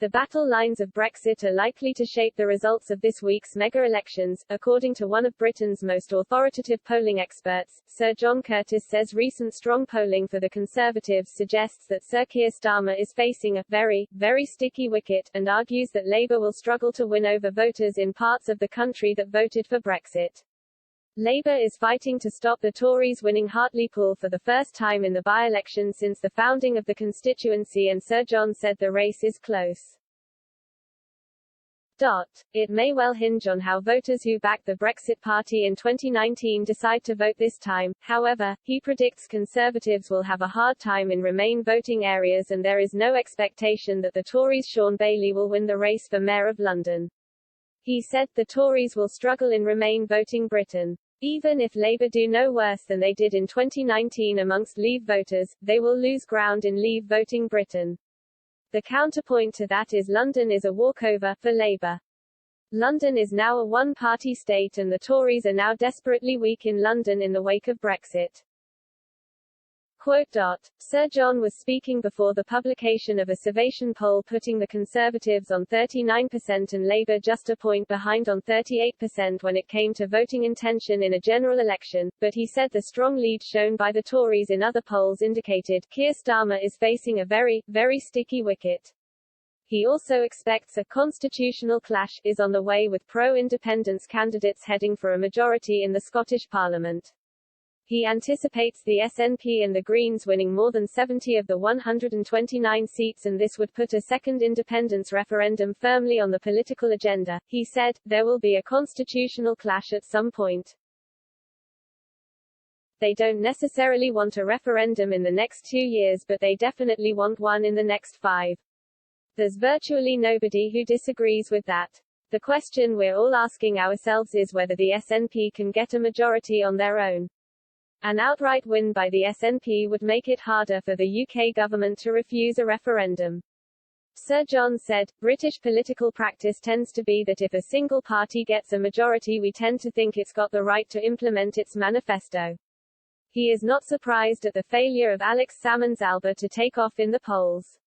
The battle lines of Brexit are likely to shape the results of this week's mega-elections, according to one of Britain's most authoritative polling experts. Sir John Curtice says recent strong polling for the Conservatives suggests that Sir Keir Starmer is facing a very, very sticky wicket, and argues that Labour will struggle to win over voters in parts of the country that voted for Brexit. Labour is fighting to stop the Tories winning Hartlepool for the first time in the by-election since the founding of the constituency, and Sir John said the race is close. It may well hinge on how voters who backed the Brexit Party in 2019 decide to vote this time. However, he predicts Conservatives will have a hard time in Remain voting areas, and there is no expectation that the Tories' Sean Bailey will win the race for Mayor of London. He said the Tories will struggle in Remain voting Britain. Even if Labour do no worse than they did in 2019 amongst Leave voters, they will lose ground in Leave voting Britain. The counterpoint to that is London is a walkover for Labour. London is now a one-party state, and the Tories are now desperately weak in London in the wake of Brexit. Sir John was speaking before the publication of a Survation poll putting the Conservatives on 39% and Labour just a point behind on 38% when it came to voting intention in a general election, but he said the strong lead shown by the Tories in other polls indicated Keir Starmer is facing a very, very sticky wicket. He also expects a constitutional clash is on the way, with pro-independence candidates heading for a majority in the Scottish Parliament. He anticipates the SNP and the Greens winning more than 70 of the 129 seats, and this would put a second independence referendum firmly on the political agenda. He said, there will be a constitutional clash at some point. They don't necessarily want a referendum in the next 2 years, but they definitely want one in the next 5. There's virtually nobody who disagrees with that. The question we're all asking ourselves is whether the SNP can get a majority on their own. An outright win by the SNP would make it harder for the UK government to refuse a referendum. Sir John said, British political practice tends to be that if a single party gets a majority, we tend to think it's got the right to implement its manifesto. He is not surprised at the failure of Alex Salmond's Alba to take off in the polls.